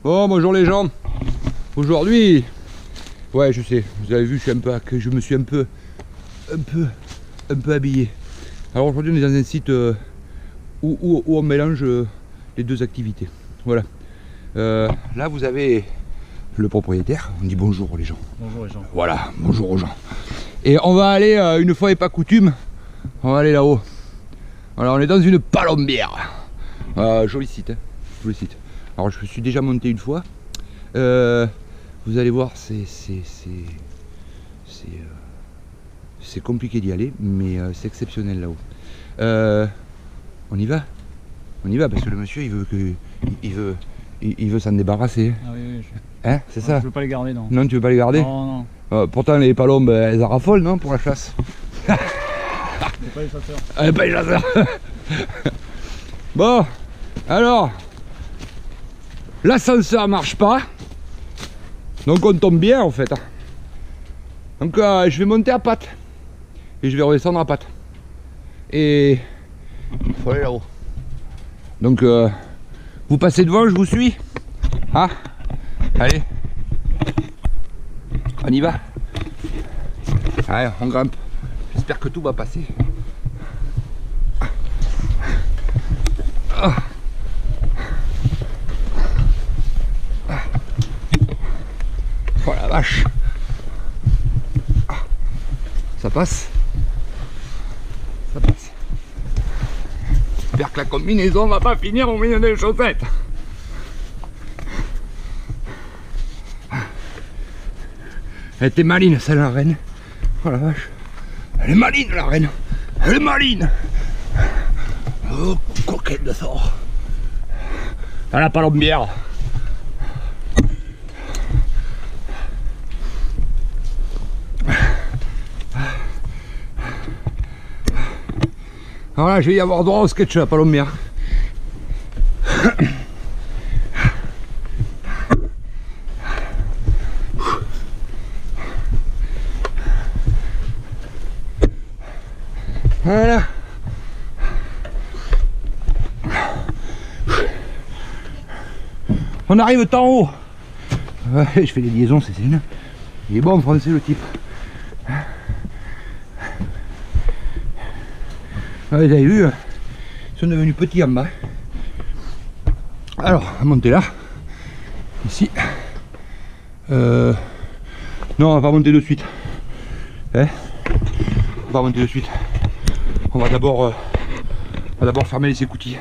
Bon, bonjour les gens. Aujourd'hui, ouais, je sais, vous avez vu, je me suis un peu habillé. Alors aujourd'hui, on est dans un site où on mélange les deux activités. Voilà. Là, vous avez le propriétaire. On dit bonjour les gens. Bonjour les gens. Voilà, bonjour aux gens. Et on va aller, une fois et pas coutume, on va aller là-haut. Voilà, on est dans une palombière. Joli site, hein, joli site. Alors je me suis déjà monté une fois. Vous allez voir, c'est compliqué d'y aller, mais c'est exceptionnel là-haut. On y va parce que le monsieur il veut s'en débarrasser. Ah oui, Hein, c'est ça? Je veux pas les garder, non. Non, tu veux pas les garder? Non, non. Pourtant les palombes, elles en raffolent, non, pour la chasse? C'est pas les chasseurs. Pas les chasseurs. Bon, alors, l'ascenseur marche pas, donc on tombe bien en fait. Donc je vais monter à pattes et je vais redescendre à pattes. Et il faut aller là-haut. Donc vous passez devant, je vous suis. Ah, allez, on y va. Allez, on grimpe. J'espère que tout va passer. Ah. Oh la vache. Ah. Ça passe. Ça passe. J'espère que la combinaison va pas finir au milieu des chaussettes. Elle était maline celle la reine. Oh la vache. Elle est maline la reine. Elle est maline. Oh, coquette de sort. À la palombière. Alors là, je vais y avoir droit au sketch à la palombière. Voilà. On arrive tout en haut. Ouais, je fais des liaisons, c'est une. Il est bon en français le type. Ouais, vous avez vu, ils sont devenus petits en bas. Alors, on va monter là. Ici. Non, on va pas monter de suite. Hein, on va monter de suite. On va d'abord fermer les écoutilles.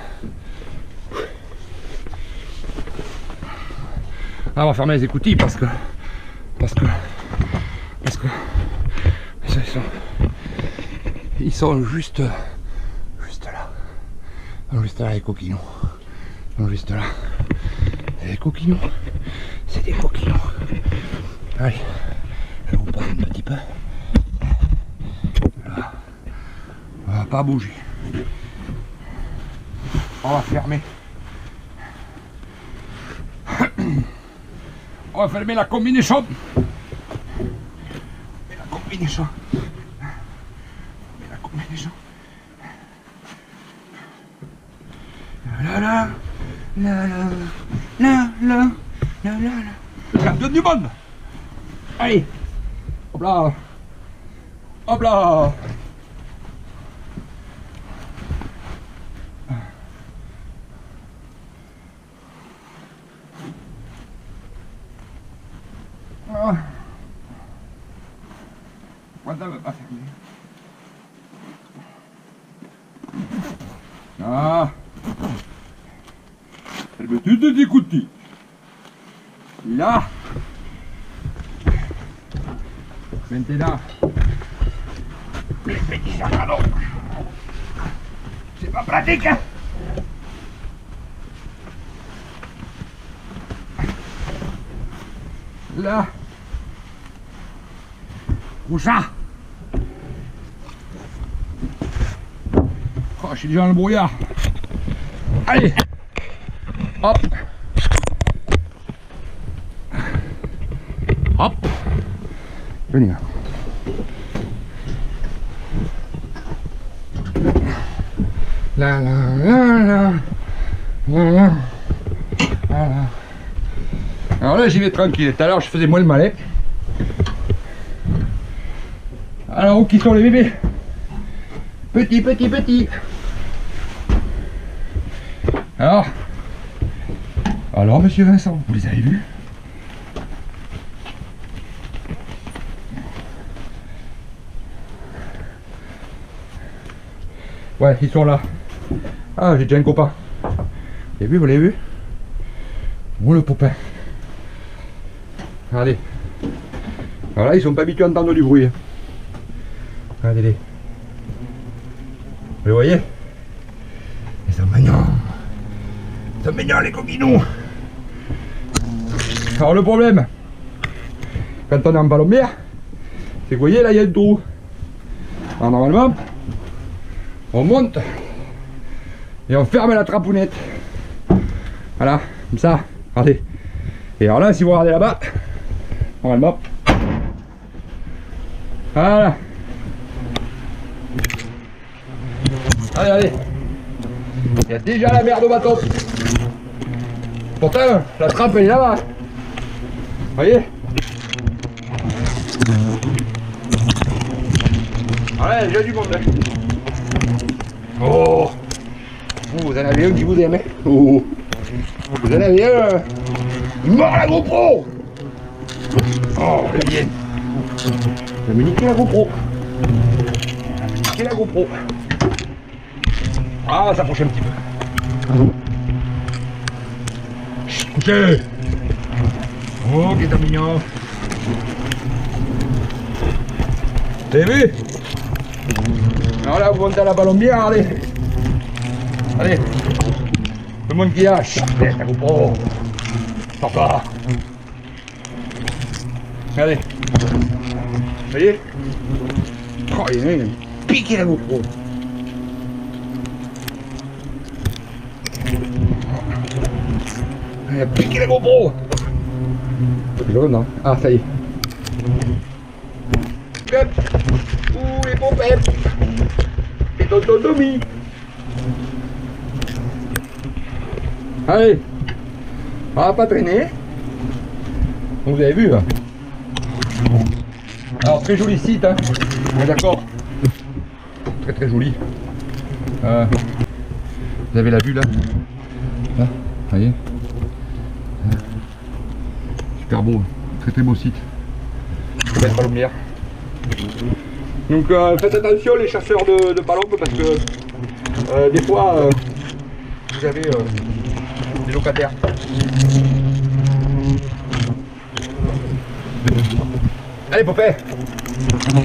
Ah, on va fermer les écoutilles parce que ils sont juste là. Juste là les coquillons. Juste là. Les coquillons. C'est des coquillons. Allez, je vous passe un petit peu. Voilà. On va pas bouger. On va fermer. On va fermer la combinaison. La combinaison. La combinaison. La la la la la la la la. Le champion du monde. Allez. Hop là. Hop là. Pourquoi ça ne veut pas fermer? Ah, elle me tue des écoutilles. Là, maintenant, les petits sacs à dos. C'est pas pratique, hein? Là, où ça? Oh, je suis déjà dans le brouillard. Allez, hop, hop, venez. La la la la la la la Alors là j'y vais tranquille, tout à l'heure je faisais moins le malin. Alors où qui sont les bébés? Petit. Alors monsieur Vincent, vous les avez vus? Ouais, ils sont là. Ah, j'ai déjà un copain. Vous l'avez vu? Oh le popin. Regardez. Alors là, ils sont pas habitués à entendre du bruit. Regardez-les. Vous les voyez? Ils sont mignons. Ils sont mignons les coquinous. Alors le problème, quand on est en palombière, c'est que vous voyez là il y a le trou. Alors normalement, on monte et on ferme la trapounette. Voilà, comme ça, regardez. Et alors là, si vous regardez là-bas, normalement, voilà. Allez, il y a déjà la merde au bateau. Pourtant, la trappe elle est là-bas. Vous voyez? Voilà, il y a déjà du monde. Oh, vous en avez un qui vous aime. Oh, vous en avez un. Il mord la GoPro. Oh, le bien. Je vais me niquer la GoPro. Ah, on va s'approcher un petit peu. Chut, couchez. Oh, qui est mignon. Vous avez vu? Alors là, vous montez à la palombière, regardez. Allez. Tout le monde qui lâche. Laisse la GoPro. Papa. Regardez. Vous voyez? Oh, il a piqué la GoPro. Il a piqué la GoPro. C'est drôle, non? Ah, ça y est. Hop. Ouh, les pompettes. Et tonton Domi. Allez. On va pas traîner. Donc, vous avez vu, hein. Alors, très joli site, hein. On est d'accord. Très joli. Vous avez la vue, là. Là, vous voyez. Super beau, très beau site. Belle palombière. Donc faites attention les chasseurs de palombes parce que des fois vous avez des locataires. Allez poupée.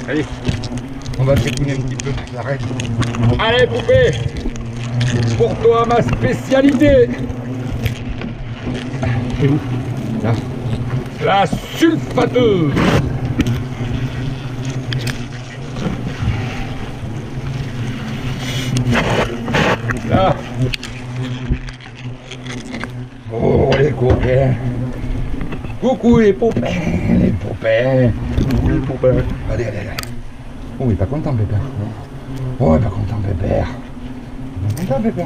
Allez, on va trétouner un petit peu, arrête. Allez poupée. Pour toi ma spécialité. C'est où? Là. La sulfateuse. Là. Oh les copains. Coucou les poupées. Les poupées. Coucou les poupées. Allez. Oh il est pas content Pépère. Oh il est pas content Pépère. Il est pas content Pépère.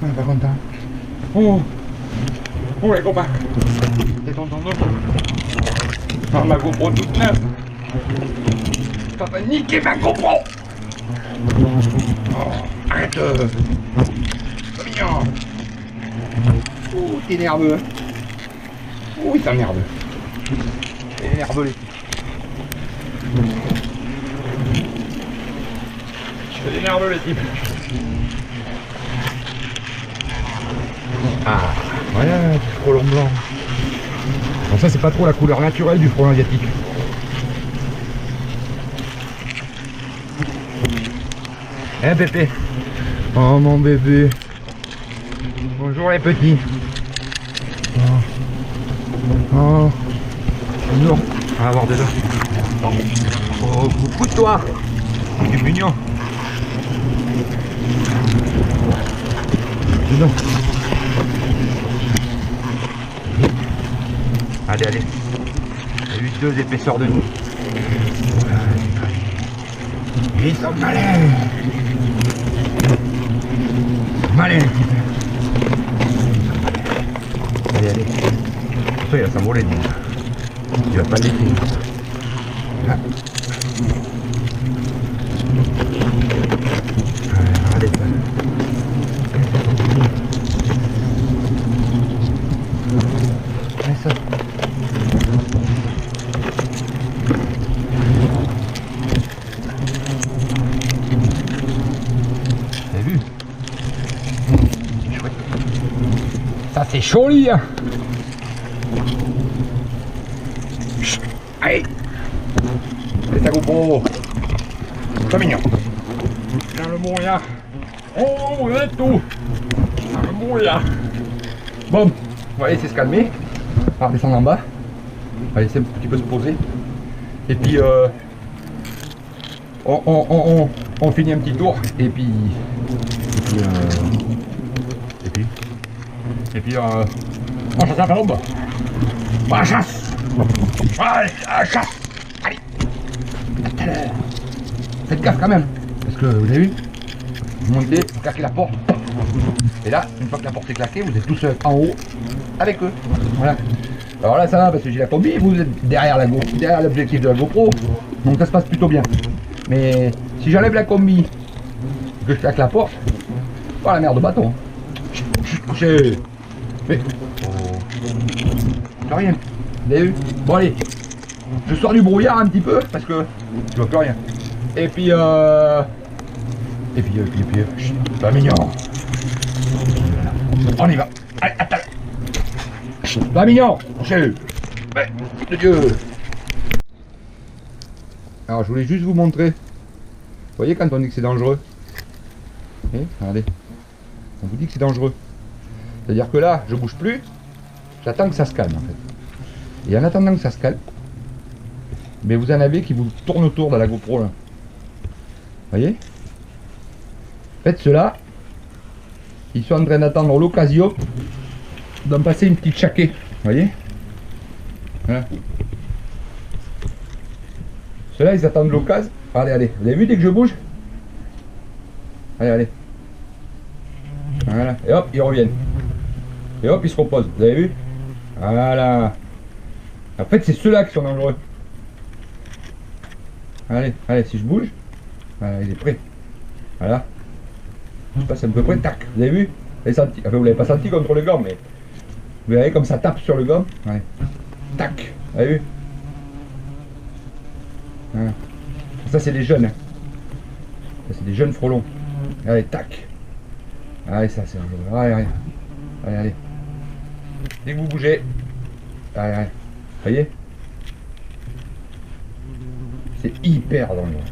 Il est pas content. Oh les copains. T'es content de moi? Ma GoPro toute neuve. T'as pas niqué ma GoPro. Oh, arrête. C'est mignon. Oh, t'es nerveux. Oh, oui, t'es nerveux. T'es nerveux les types. T'es nerveux les types. Ah, voilà, du frelon blanc. Bon, ça, c'est pas trop la couleur naturelle du frelon asiatique. Hein, Pépé? Oh, mon bébé. Bonjour, les petits. Oh. Bonjour. On va voir déjà. Oh, coucou, toi. C'est mignon. Dis donc. Allez. Il y a eu 2 épaisseurs de nous. Ils sont malins. Malins les types. Allez. Ça, il va s'envoler. Il va pas l'été. Ah. Regardez ça. Regardez ça. T'as vu? C'est chouette. Ça c'est joli hein. Allez. C'est ça GoPro. C'est mignon. Dans le brouillard. Oh, on est tout. Dans le brouillard. Bon, on va laisser se calmer. On va redescendre en bas. On va laisser un petit peu se poser. Et puis, on finit un petit tour. Et puis, on chasse la palombe. On la chasse. Allez, à la chasse. Allez. À tout à l'heure. Faites gaffe quand même. Parce que vous avez vu, vous montez, vous claquez la porte. Et là, une fois que la porte est claquée, vous êtes tout seul en haut avec eux. Voilà. Alors là, ça va parce que j'ai la combi, vous êtes derrière l'objectif de la GoPro. Donc ça se passe plutôt bien. Mais si j'enlève la combi, que je claque la porte, oh la merde de bâton. Mais. Oh. Rien. Vous avez vu? Bon allez. Je sors du brouillard un petit peu parce que je vois plus rien. Et puis pas mignon. On y va. Allez, attends. Pas mignon. Mais, de Dieu. Alors je voulais juste vous montrer. Vous voyez quand on dit que c'est dangereux. Regardez. On vous dit que c'est dangereux. C'est-à-dire que là, je bouge plus. J'attends que ça se calme en fait. Et en attendant que ça se calme, mais vous en avez qui vous tournent autour de la GoPro là. Voyez? Faites cela. Ils sont en train d'attendre l'occasion d'en passer une petite chaquée. Voyez? Voilà. Ceux-là ils attendent l'occasion. Allez, allez. Vous avez vu dès que je bouge? Allez, allez. Voilà. Et hop, ils reviennent. Et hop, ils se reposent. Vous avez vu? Voilà. En fait, c'est ceux-là qui sont dangereux. Allez, allez, si je bouge. Voilà, il est prêt. Voilà. Je passe un peu près, tac. Vous avez vu? Vous l'avez senti. Enfin, vous l'avez pas senti contre le gant, mais vous voyez comme ça tape sur le gant. Ouais. Tac. Vous avez vu? Voilà. Ça, c'est des jeunes. Hein. Ça, c'est des jeunes frelons. Allez, tac. Allez, ça, c'est. Allez, allez. Allez, allez. Dès que vous bougez. Allez, allez. Vous voyez? C'est hyper dangereux.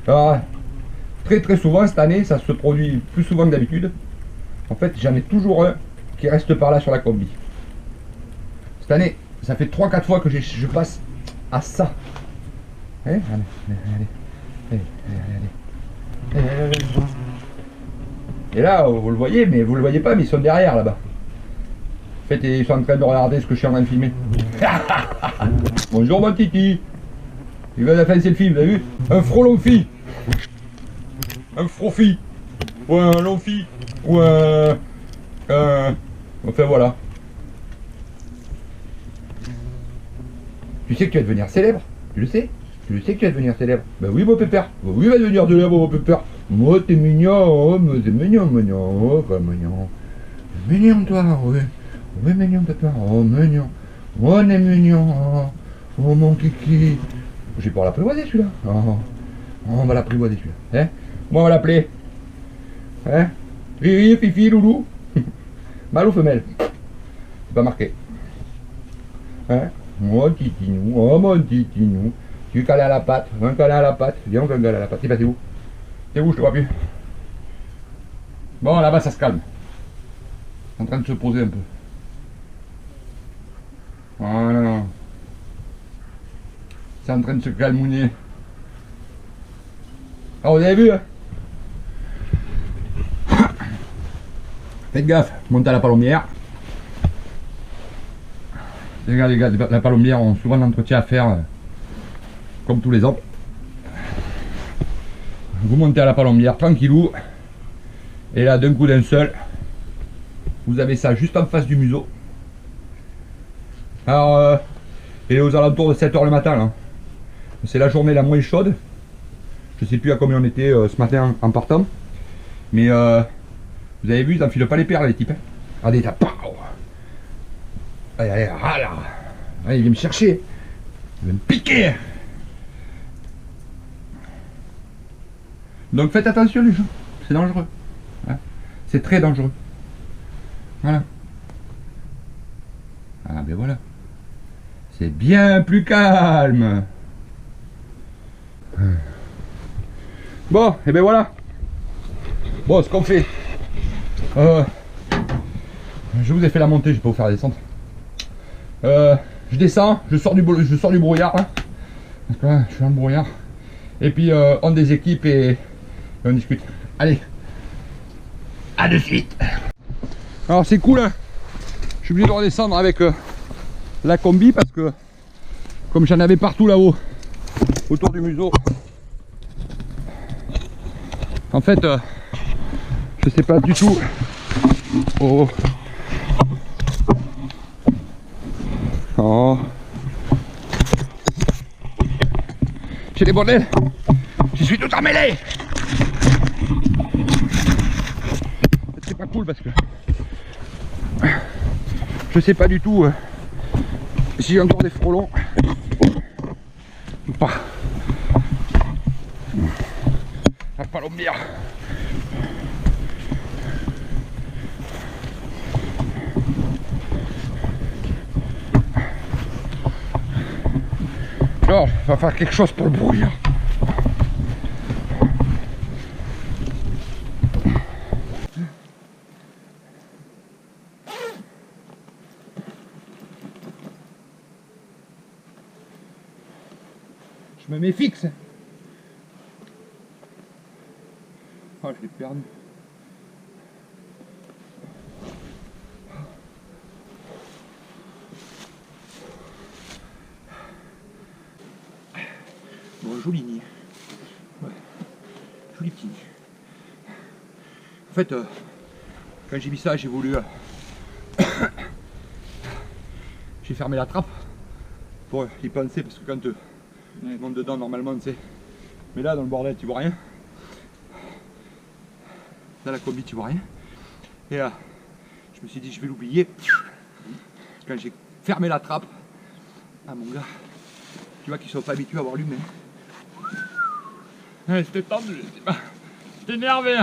Alors, très souvent cette année, ça se produit plus souvent que d'habitude. En fait, j'en ai toujours un qui reste par là sur la combi. Cette année, ça fait 3-4 fois que je passe à ça. Allez, allez, allez, allez, allez. Et là, vous le voyez, mais vous le voyez pas, mais ils sont derrière là-bas. En fait, ils sont en train de regarder ce que je suis en train de filmer. Bonjour mon titi. Il va faire le film, vous avez vu? Un frolon-fi. Un frofi. Ou un long-fi. Ou un... Enfin voilà. Tu sais que tu vas devenir célèbre? Tu le sais? Tu le sais que tu vas devenir célèbre? Ben oui mon pépère. Ben oui, il va devenir célèbre mon pépère. Moi t'es mignon, oh, mais t'es mignon, mignon, oh pas mignon. Mignon toi, oui. Oui mignon pépère, oh mignon. On est mignon, oh mon kiki. J'ai pas l'apprivoiser celui-là. Oh, on va l'apprivoiser celui-là. Hein? Comment on va l'appeler? Hein? Riri, Fifi, Loulou? Mâle ou femelle? C'est pas marqué. Hein? Mon titinou, oh mon titinou. Tu es calé à la patte, un calé à la patte. Viens, on va caler à la patte. C'est où? C'est où? Je te vois plus. Bon, là-bas, ça se calme. C'est en train de se poser un peu. Voilà. C'est en train de se calmouner. Alors vous avez vu hein? Faites gaffe, montez à la palombière. Les gars, la palombière ont souvent d'entretien à faire, comme tous les ans. Vous montez à la palombière tranquillou. Et là, d'un coup d'un seul, vous avez ça juste en face du museau. Alors, il est aux alentours de 7h le matin là. C'est la journée la moins chaude. Je sais plus à combien on était ce matin en partant. Mais vous avez vu, ils n'enfilent pas les perles les types. Hein. Regardez, t'as pas. Allez, allez, là. Allez, il vient me chercher. Il va me piquer. Donc faites attention les gens. C'est dangereux. Hein. C'est très dangereux. Voilà. Ah ben voilà. C'est bien plus calme. Bon, et ben voilà. Bon, ce qu'on fait. Je vous ai fait la montée, je vais pas vous faire la descente. Je descends, je sors du brouillard là. Parce que là, je suis dans le brouillard. Et puis on déséquipe et on discute. Allez. À de suite. Alors c'est cool hein. Je suis obligé de redescendre avec la combi parce que comme j'en avais partout là-haut autour du museau. En fait je sais pas du tout. Oh. Oh. J'ai des bordels. Je suis tout emmêlé. C'est pas cool parce que je sais pas du tout si j'ai encore des frelons ou pas. La palombière. Alors, il va faire quelque chose pour le brouillard. Je me mets fixe. Oh, je l'ai perdu. Bon, joli nid. Ouais. Joli petit nid. En fait, quand j'ai mis ça, j'ai voulu... j'ai fermé la trappe pour y penser parce que quand je monte dedans, normalement, tu sais. Mais là, dans le bordel, tu vois rien. Dans la combi, tu vois rien. Et là, je me suis dit, je vais l'oublier. Quand j'ai fermé la trappe, ah mon gars, tu vois qu'ils sont pas habitués à avoir l'humain. Ouais, c'était tendu, j'étais énervé.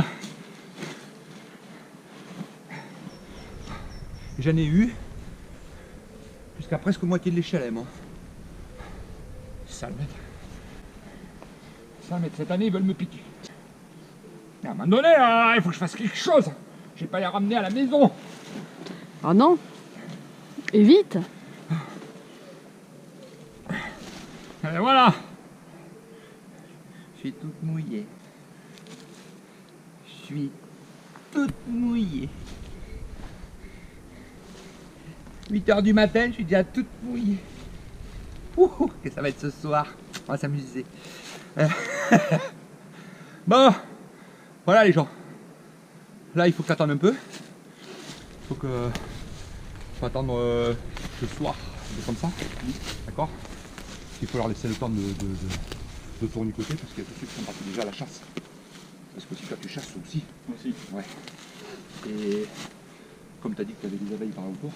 J'en ai eu jusqu'à presque moitié de l'échelle, moi. Ça le met. Ça le met. Cette année, ils veulent me piquer. À un moment donné, il faut que je fasse quelque chose. Je vais pas les ramener à la maison. Ah non. Et vite. Et voilà. Je suis toute mouillée. Je suis toute mouillée. 8 h du matin, je suis déjà toute mouillée. Ouh, que ça va être ce soir. On va s'amuser. Bon, voilà les gens. Là, il faut que t'attendes un peu. Il faut attendre ce soir, comme ça. D'accord. Il faut leur laisser le temps de tourner du côté parce qu'il y a tous ceux qui sont partis déjà à la chasse. Parce que si toi tu chasses aussi. Aussi. Ouais. Et comme tu as dit que tu avais des abeilles par là autour,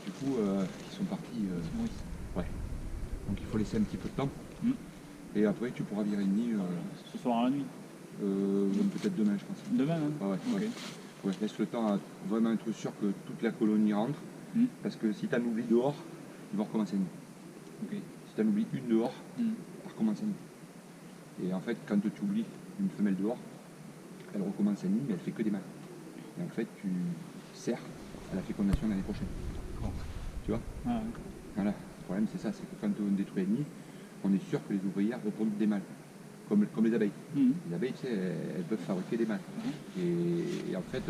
du coup ils sont partis. Oui. Ouais. Donc il faut laisser un petit peu de temps. Mm. Et après tu pourras virer une nuit. Ce soir à la nuit. Même peut-être demain je pense. Demain, hein. Ah ouais, Ok. Ouais, laisse le temps à vraiment être sûr que toute la colonie rentre. Mm. Parce que si tu en oublies dehors, ils vont recommencer une nuit. Ok. Si tu en oublies une dehors, Mm. elle recommence à nuit. Et en fait, quand tu oublies une femelle dehors, elle recommence à nuit, mais elle fait que des mâles. Et en fait, tu sers à la fécondation l'année prochaine. Bon. Tu vois? Ah, ouais. Voilà. Le problème, c'est ça, c'est que quand on détruit une nid, on est sûr que les ouvrières reproduisent des mâles. Comme les abeilles. Mm. Les abeilles, tu sais, elles peuvent fabriquer des mâles. Et en fait,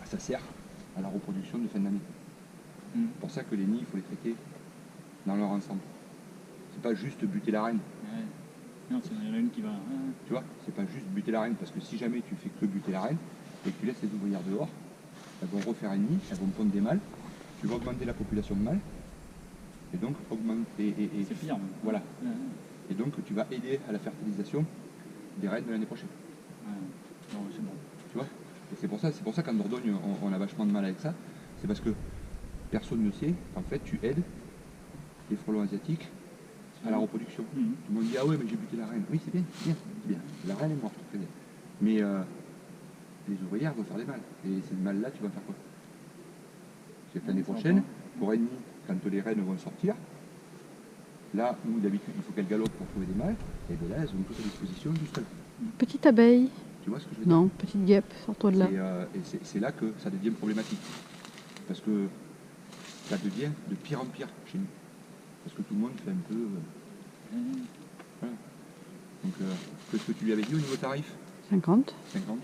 ça sert à la reproduction de fin d'année. Mm. C'est pour ça que les nids, il faut les traiter dans leur ensemble. C'est pas juste buter la reine. Ouais. Non, il y en a une qui va. Tu vois, c'est pas juste buter la reine, parce que si jamais tu fais que buter la reine, et que tu laisses les ouvrières dehors, elles vont refaire une nid, elles vont pondre des mâles, tu vas augmenter la population de mâles, et donc augmenter. C'est pire. Même. Voilà. Ouais. Et donc tu vas aider à la fertilisation des reines de l'année prochaine. Ouais. Non, c'est bon. Tu vois. Et c'est pour ça qu'en Dordogne, on a vachement de mal avec ça. C'est parce que personne ne sait, en fait, tu aides les frelons asiatiques à la reproduction. Mhm. Tout le monde dit, ah ouais, mais j'ai buté la reine. Oui, c'est bien, c'est bien, c'est bien. La reine est morte, très bien. Mais les ouvrières vont faire des mâles. Et ces mâles-là, tu vas faire quoi? C'est que l'année prochaine, pour ennemi, quand les reines vont sortir, là où d'habitude il faut qu'elles galopent pour trouver des mâles, et bien là, elles ont toutes à disposition juste là. Petite abeille. Tu vois ce que je veux dire? Non, petite guêpe, sors-toi de là. Et c'est là que ça devient problématique. Parce que ça devient de pire en pire chez nous. Parce que tout le monde fait un peu... voilà. Donc, qu'est-ce que tu lui avais dit au niveau tarif? 50. 50.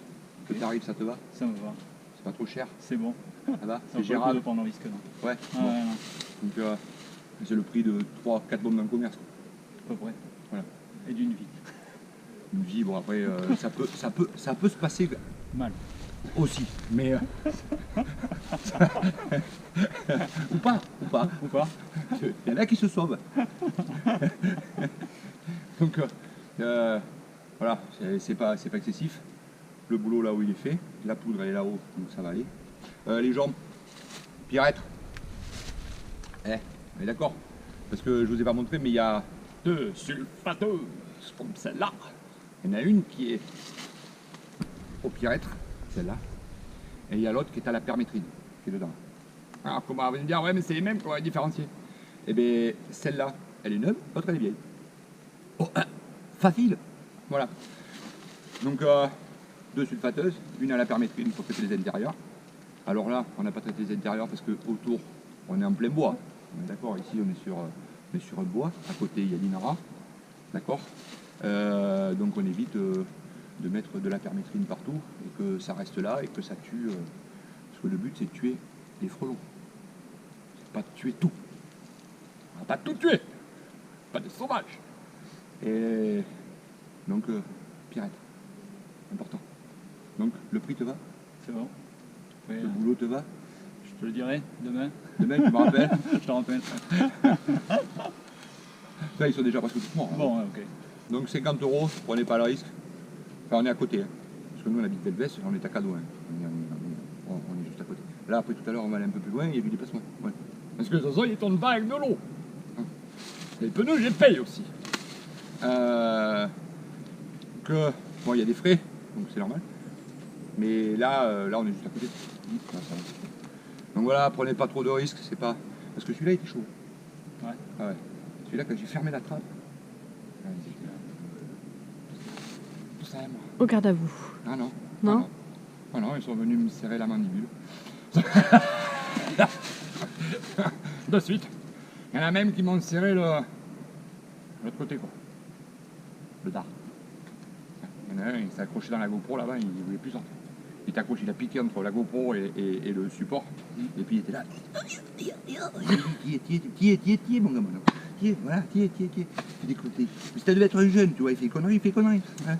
Que tarif, ça te va? Ça me va. C'est pas trop cher? C'est bon. Ça va? C'est C'est gérable? de prendre le risque. Non. Ouais. Ah, Bon. ouais, non. Donc, c'est le prix de 3-4 bombes dans le commerce. À peu près. Voilà. Et d'une vie. Une vie, bon après, ça peut se passer Mal. aussi. Mais... ou pas. Ou pas? Il y en a qui se sauvent. Donc, voilà, c'est pas excessif. Le boulot là où il est fait, la poudre elle est là-haut, donc ça va aller. Les jambes, Pierrette. On est d'accord. Parce que je vous ai pas montré, mais il y a 2 sulfateuses comme celle-là. Il y en a une qui est au Pierrette, celle-là. Et il y a l'autre qui est à la permétrine, qui est dedans. Alors comment on va me dire, ouais mais c'est les mêmes qu'on va différencier. Eh bien celle-là, elle est neuve, l'autre elle est vieille. Oh, facile. Voilà. Donc 2 sulfateuses, une à la permétrine pour traiter les intérieurs. Alors là, on n'a pas traité les intérieurs parce que autour, on est en plein bois. On est d'accord, ici on est sur un bois, à côté il y a l'INARA. D'accord. Donc on évite de mettre de la permétrine partout et que ça reste là et que ça tue. Parce que le but c'est de tuer les frelons. C'est pas de tuer tout. On va pas tout tuer. Pas des sauvages. Et donc, Pierrette, important. Donc, le prix te va? C'est bon. Ouais, Le boulot te va? je te le dirai demain. Demain, tu me rappelles? Je te rappelle. Là, ils sont déjà presque tous morts. Hein. Bon, ouais, ok. Donc, 50 €, prenez pas le risque. Enfin, on est à côté. Hein. Parce que nous, on habite Belvès, on est à Cadou. Hein. On est juste à côté. Là, après, tout à l'heure, on va aller un peu plus loin, il y a du déplacement. Ouais. Parce que de toute façon, ils tournent pas avec de l'eau. Hein. Les pneus, je les paye aussi. Bon, il y a des frais, donc c'est normal. Mais là, on est juste à côté. Là, ça va. Donc voilà, prenez pas trop de risques, c'est pas. Parce que celui-là, il était chaud. Ouais. Ah ouais. Celui-là, quand j'ai fermé la trappe. Tout ça, moi. Au garde à vous. Ah non. Non. Ah non, ils sont venus me serrer la mandibule. De suite. Il y en a même qui m'ont serré l'autre côté, quoi. Le dard. Il y en a un, il s'est accroché dans la GoPro là-bas, il ne voulait plus sortir. Il est accroché, il a piqué entre la GoPro et le support. Et puis il était là. Tiens, mon gamin. Tiens, voilà, tiens. Il décroté. Mais ça devait être un jeune, tu vois, il fait connerie. Hein.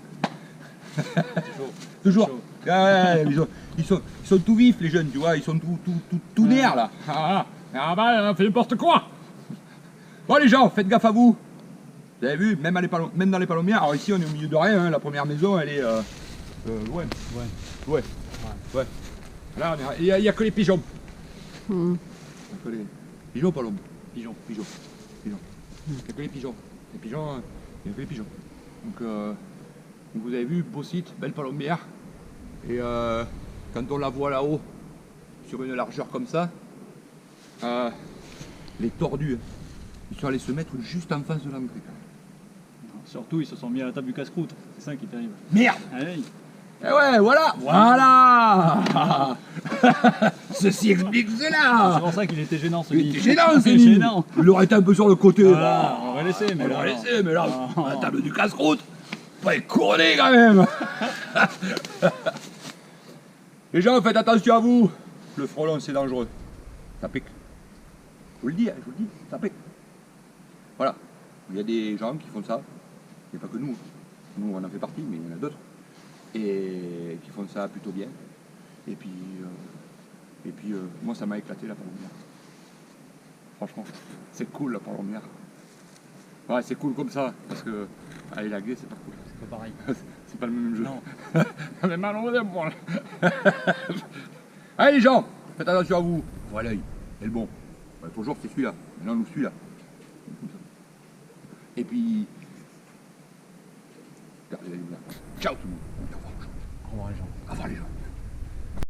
Toujours. Ouais, ils sont tout vifs, les jeunes, tu vois, ils sont tout nerfs là. Ah bah, on fait n'importe quoi. Bon, les gens, faites gaffe à vous. Vous avez vu, même dans les palombières, alors ici on est au milieu de rien, hein, la première maison elle est loin. Ouais. Là, il n'y a que les pigeons. Il n'y a que les pigeons, palombe. Pigeons. Il n'y a que les pigeons. Les pigeons, il n'y a que les pigeons. Donc vous avez vu, beau site, belle palombière. Et quand on la voit là-haut, sur une largeur comme ça, les tordus, ils sont allés se mettre juste en face de l'entrée. Surtout, ils se sont mis à la table du casse-croûte. C'est ça qui est terrible. Merde! Allez. Eh ouais, voilà! Ceci explique cela! C'est pour ça qu'il était gênant ce Il livre. était gênant, C'est ce livre. gênant. Il aurait été un peu sur le côté. Voilà, on va laisser, mais On là, l'aurait non. laissé, mais là, Non. à la table du casse-croûte, pas être couronné quand même! Les gens, faites attention à vous! Le frelon, c'est dangereux. Ça pique. Je vous le dis, ça pique. Voilà. Il y a des gens qui font ça. Il n'y a pas que nous. Nous, on en fait partie, mais il y en a d'autres. Et qui font ça plutôt bien. Et puis moi, ça m'a éclaté la palombière. Franchement, c'est cool la palombière. Ouais, c'est cool comme ça, parce que aller laguer, c'est pas cool. C'est pas pareil. C'est pas le même jeu. Non. Mais malheureusement, moi. Allez les gens, faites attention à vous. Voilà, l'œil, et le bon. Ouais, toujours c'est celui-là. Maintenant nous celui-là. Et puis. Regardez là. Ciao tout le monde. Au revoir les gens. Au revoir les gens. Au revoir les gens.